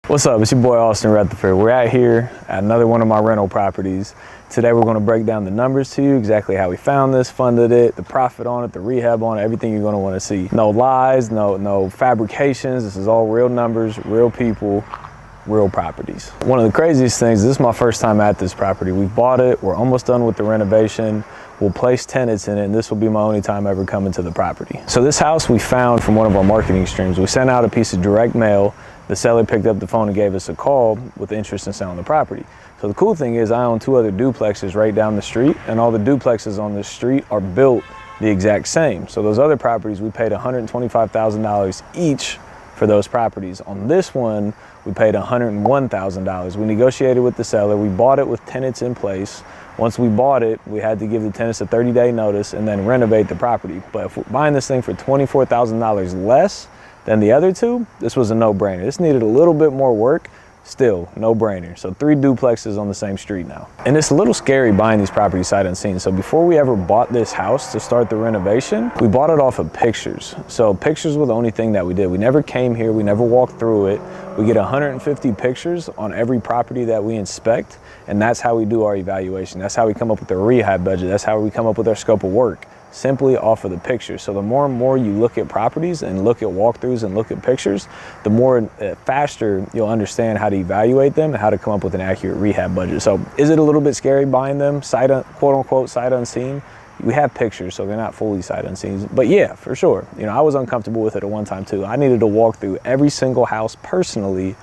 What's up? It's your boy Austin Rutherford. We're out here at another one of my rental properties. Today we're going to break down the numbers to you, exactly how we found this, funded it, the profit on it, the rehab on it, everything you're going to want to see. No lies, no fabrications. This is all real numbers, real people, real properties. One of the craziest things, this is my first time at this property. We bought it, we're almost done with the renovation. We'll place tenants in it, and this will be my only time ever coming to the property. So this house we found from one of our marketing streams. We sent out a piece of direct mail. The seller picked up the phone and gave us a call with interest in selling the property. So the cool thing is I own two other duplexes right down the street, and all the duplexes on this street are built the exact same. So those other properties, we paid $125,000 each for those properties. On this one, we paid $101,000. We negotiated with the seller. We bought it with tenants in place. Once we bought it, we had to give the tenants a 30-day notice and then renovate the property. But if we're buying this thing for $24,000 less than the other two, this was a no-brainer. This needed a little bit more work, still no-brainer. So 3 duplexes on the same street now. And it's a little scary buying these properties sight unseen. So before we ever bought this house to start the renovation, we bought it off of pictures. So pictures were the only thing that we did. We never came here, we never walked through it. We get 150 pictures on every property that we inspect, and that's how we do our evaluation. That's how we come up with the rehab budget. That's how we come up with our scope of work, simply off of the pictures. So the more and more you look at properties and look at walkthroughs and look at pictures, the more faster you'll understand how to evaluate them and how to come up with an accurate rehab budget. So is it a little bit scary buying them quote unquote sight unseen? We have pictures, so they're not fully sight unseen, but yeah, for sure. You know, I was uncomfortable with it at one time too. I needed to walk through every single house personally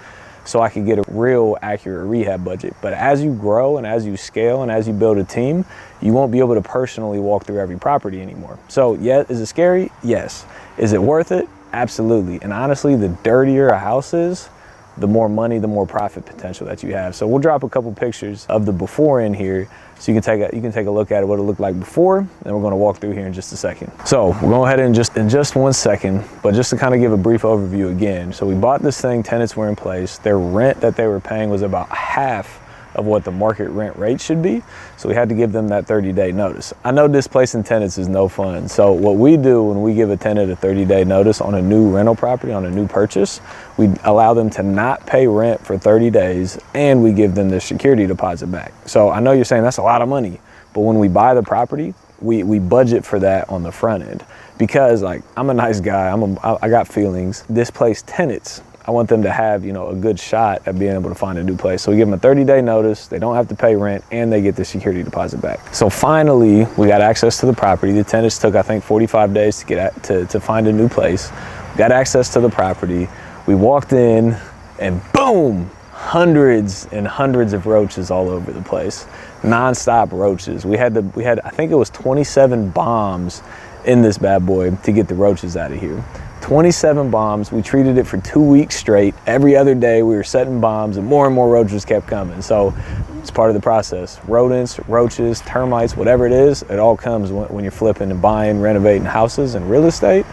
so I could get a real accurate rehab budget. But as you grow and as you scale and as you build a team, you won't be able to personally walk through every property anymore. So yeah, is it scary? Yes. Is it worth it? Absolutely. And honestly, the dirtier a house is, the more money, the more profit potential that you have. So we'll drop a couple pictures of the before in here so you can take a look at it, what it looked like before, and we're gonna walk through here in just a second. So we'll go ahead and in just 1 second, but just to kind of give a brief overview again. So we bought this thing, tenants were in place. Their rent that they were paying was about half of what the market rent rate should be. So we had to give them that 30-day notice. I know displacing tenants is no fun. So what we do when we give a tenant a 30-day notice on a new rental property, on a new purchase, we allow them to not pay rent for 30 days and we give them their security deposit back. So I know you're saying that's a lot of money, but when we buy the property, we budget for that on the front end. Because like, I'm a nice guy, I got feelings. Displaced tenants, I want them to have, you know, a good shot at being able to find a new place. So we give them a 30-day notice, they don't have to pay rent, and they get the security deposit back. So finally, we got access to the property. The tenants took, I think, 45 days to get to find a new place. We got access to the property. We walked in, and boom, hundreds and hundreds of roaches all over the place. Non-stop roaches. We had, I think it was 27 bombs in this bad boy to get the roaches out of here. 27 bombs. We treated it for 2 weeks straight. Every other day we were setting bombs and more roaches kept coming. So it's part of the process. Rodents, roaches, termites, whatever it is, it all comes when you're flipping and buying, renovating houses and real estate.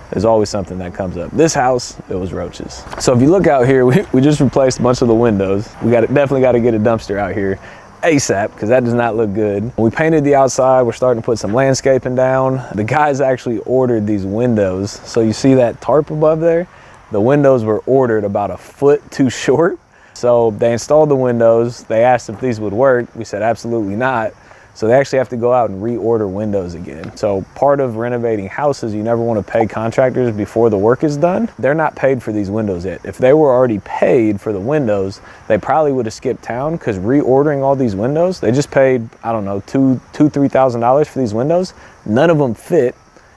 There's always something that comes up. This house, it was roaches. So if you look out here, we just replaced a bunch of the windows. We definitely got to get a dumpster out here ASAP, because that does not look good. We painted the outside. We're starting to put some landscaping down. The guys actually ordered these windows. So you see that tarp above there? The windows were ordered about a foot too short. So they installed the windows. They asked if these would work. We said absolutely not. So they actually have to go out and reorder windows again. So part of renovating houses, you never want to pay contractors before the work is done. They're not paid for these windows yet. If they were already paid for the windows, they probably would have skipped town, because reordering all these windows, they just paid, I don't know, $3,000 for these windows. None of them fit.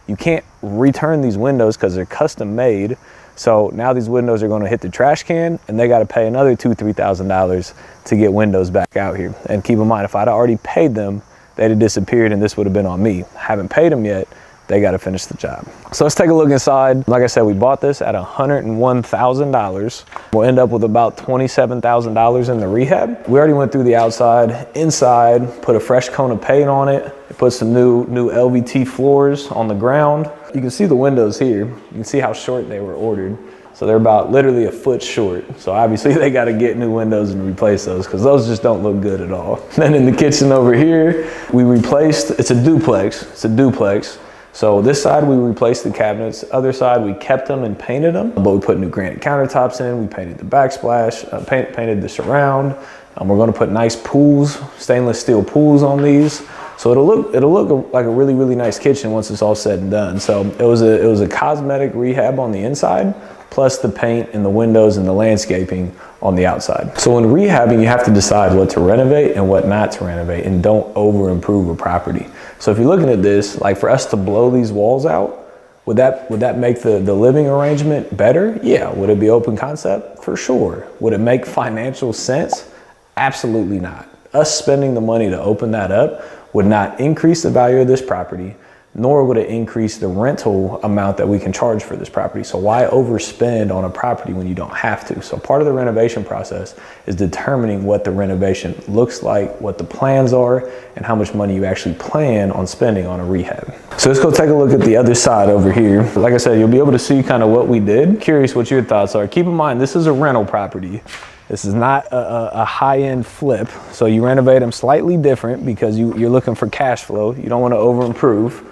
You can't return these windows because they're custom made. So now these windows are going to hit the trash can, and they got to pay another $2,000-$3,000 to get windows back out here. And keep in mind, if I'd already paid them, they'd have disappeared and this would have been on me. Haven't paid them yet. They got to finish the job. So let's take a look inside. Like I said, we bought this at $101,000. We'll end up with about $27,000 in the rehab. We already went through the outside. Inside, put a fresh coat of paint on it. Put some new LVT floors on the ground. You can see the windows here. You can see how short they were ordered. So they're about literally a foot short. So obviously they got to get new windows and replace those, because those just don't look good at all. Then in the kitchen over here, we replaced, it's a duplex. So this side, we replaced the cabinets. Other side, we kept them and painted them, but we put new granite countertops in. We painted the backsplash, painted the surround. We're gonna put nice pools, stainless steel pools on these. So it'll look like a really, really nice kitchen once it's all said and done. So it was a cosmetic rehab on the inside, plus the paint and the windows and the landscaping on the outside. So when rehabbing, you have to decide what to renovate and what not to renovate, and don't over improve a property. So if you're looking at this, like for us to blow these walls out, would that make the living arrangement better? Yeah. Would it be open concept? For sure. Would it make financial sense? Absolutely not. Us spending the money to open that up would not increase the value of this property, nor would it increase the rental amount that we can charge for this property. So why overspend on a property when you don't have to? So part of the renovation process is determining what the renovation looks like, what the plans are, and how much money you actually plan on spending on a rehab. So let's go take a look at the other side over here. Like I said, you'll be able to see kind of what we did. Curious what your thoughts are. Keep in mind, this is a rental property. This is not a high-end flip. So you renovate them slightly different because you're looking for cash flow. You don't want to over improve.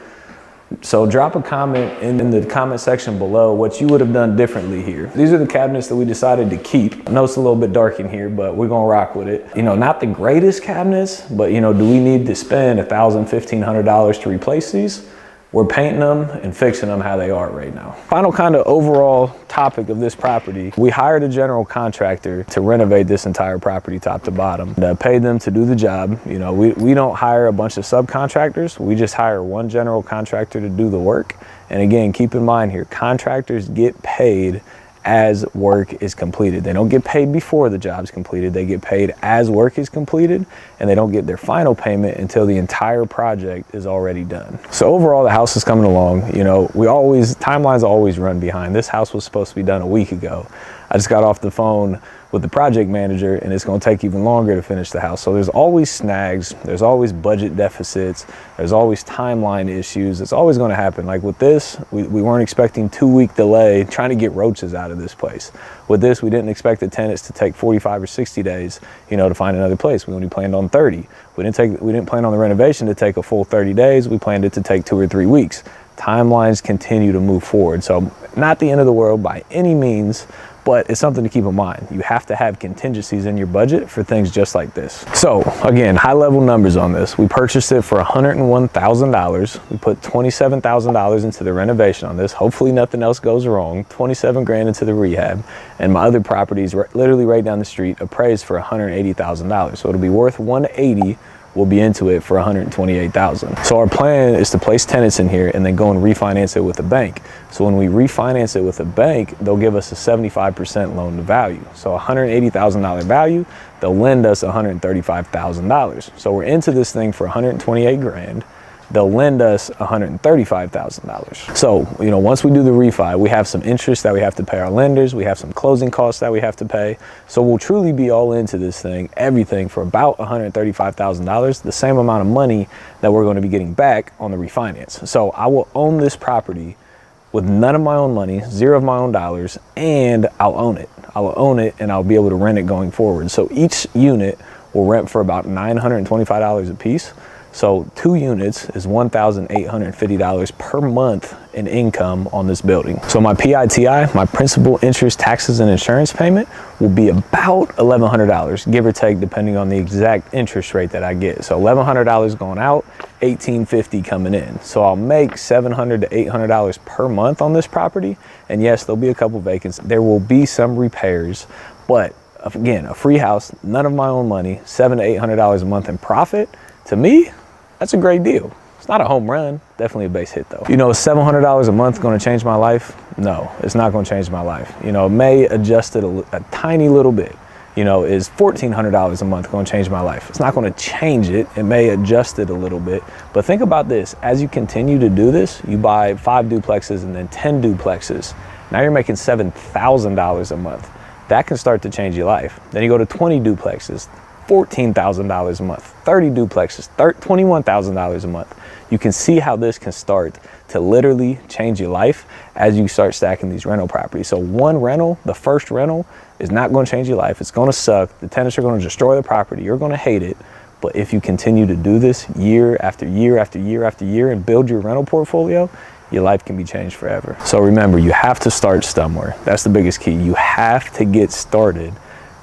So drop a comment in the comment section below what you would have done differently here. These are the cabinets that we decided to keep. I know it's a little bit dark in here, but we're gonna rock with it. You know, not the greatest cabinets, but you know, do we need to spend $1,000, $1,500 to replace these? We're painting them and fixing them how they are right now. Final kind of overall topic of this property, we hired a general contractor to renovate this entire property top to bottom. And paid them to do the job. You know, we don't hire a bunch of subcontractors. We just hire one general contractor to do the work. And again, keep in mind here, contractors get paid as work is completed. They don't get paid before the job's completed. They get paid as work is completed, and they don't get their final payment until the entire project is already done. So overall, the house is coming along. You know, timelines always run behind. This house was supposed to be done a week ago. I just got off the phone with the project manager, and it's going to take even longer to finish the house. So there's always snags, there's always budget deficits, there's always timeline issues. It's always going to happen. Like with this, we weren't expecting 2-week delay trying to get roaches out of this place. With this, we didn't expect the tenants to take 45 or 60 days, you know, to find another place. We only planned on 30. We didn't plan on the renovation to take a full 30 days. We planned it to take 2 or 3 weeks. Timelines continue to move forward. So not the end of the world by any means, but it's something to keep in mind. You have to have contingencies in your budget for things just like this. So again, high level numbers on this. We purchased it for $101,000. We put $27,000 into the renovation on this. Hopefully nothing else goes wrong. 27 grand into the rehab. And my other properties literally right down the street appraised for $180,000. So it'll be worth $180,000. We'll be into it for $128,000. So our plan is to place tenants in here and then go and refinance it with a bank. So when we refinance it with a bank, they'll give us a 75% loan to value. So $180,000 value, they'll lend us $135,000. So we're into this thing for 128 grand. They'll lend us $135,000. So, you know, once we do the refi, we have some interest that we have to pay our lenders. We have some closing costs that we have to pay. So we'll truly be all into this thing, everything for about $135,000, the same amount of money that we're going to be getting back on the refinance. So I will own this property with none of my own money, zero of my own dollars, and I'll own it. I'll own it and I'll be able to rent it going forward. So each unit will rent for about $925 a piece. So 2 units is $1,850 per month in income on this building. So my PITI, my principal, interest, taxes, and insurance payment will be about $1,100, give or take, depending on the exact interest rate that I get. So $1,100 going out, $1,850 coming in. So I'll make $700 to $800 per month on this property. And yes, there'll be a couple vacancies. There will be some repairs, but again, a free house, none of my own money, $700 to $800 a month in profit. To me, that's a great deal. It's not a home run, definitely a base hit though. You know, is $700 a month gonna change my life? No, it's not gonna change my life. You know, it may adjust it a tiny little bit. You know, is $1,400 a month gonna change my life? It's not gonna change it. It may adjust it a little bit. But think about this, as you continue to do this, you buy 5 duplexes and then 10 duplexes. Now you're making $7,000 a month. That can start to change your life. Then you go to 20 duplexes, $14,000 a month, 30 duplexes, $21,000 a month. You can see how this can start to literally change your life as you start stacking these rental properties. So one rental, the first rental, is not going to change your life. It's going to suck. The tenants are going to destroy the property. You're going to hate it. But if you continue to do this year after year after year after year and build your rental portfolio, your life can be changed forever. So remember, you have to start somewhere. That's the biggest key. You have to get started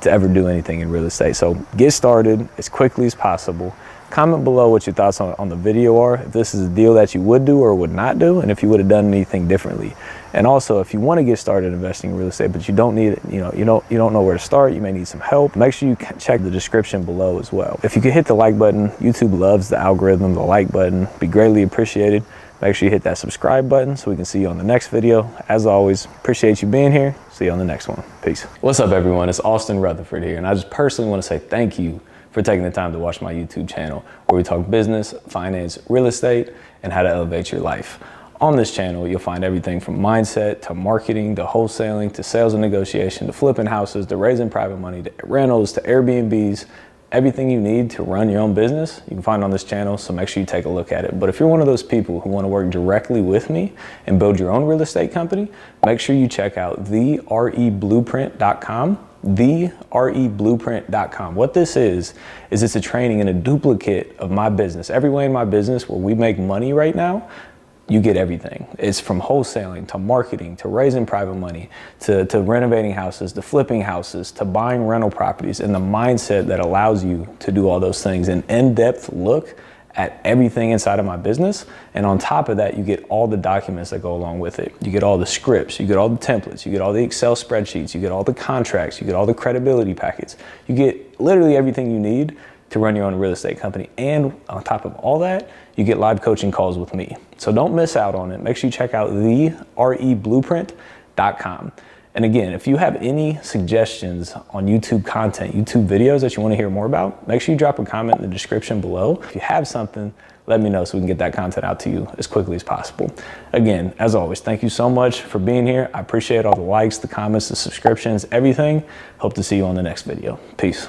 to ever do anything in real estate. So get started as quickly as possible. Comment below what your thoughts on the video are, if this is a deal that you would do or would not do, and if you would have done anything differently. And also, if you want to get started investing in real estate, but you don't need, you don't know where to start, you may need some help, make sure you check the description below as well. If you could hit the like button, YouTube loves the algorithm, the like button, be greatly appreciated. Make sure you hit that subscribe button so we can see you on the next video. As always, appreciate you being here. See you on the next one. Peace. What's up, everyone? It's Austin Rutherford here, and I just personally want to say thank you for taking the time to watch my YouTube channel, where we talk business, finance, real estate, and how to elevate your life. On this channel, you'll find everything from mindset to marketing to wholesaling to sales and negotiation to flipping houses to raising private money to rentals to Airbnbs. Everything you need to run your own business, you can find on this channel, so make sure you take a look at it. But if you're one of those people who want to work directly with me and build your own real estate company, make sure you check out thereblueprint.com. thereblueprint.com. What this is it's a training and a duplicate of my business. Every way in my business where we make money right now, you get everything. It's from wholesaling to marketing to raising private money to renovating houses to flipping houses to buying rental properties, and the mindset that allows you to do all those things. An in-depth look at everything inside of my business. And on top of that, you get all the documents that go along with it. You get all the scripts, you get all the templates, you get all the Excel spreadsheets, you get all the contracts, you get all the credibility packets. You get literally everything you need to run your own real estate company. And on top of all that, you get live coaching calls with me. So don't miss out on it. Make sure you check out thereblueprint.com. And again, if you have any suggestions on YouTube content, YouTube videos that you want to hear more about, make sure you drop a comment in the description below. If you have something, let me know so we can get that content out to you as quickly as possible. Again, as always, thank you so much for being here. I appreciate all the likes, the comments, the subscriptions, everything. Hope to see you on the next video. Peace.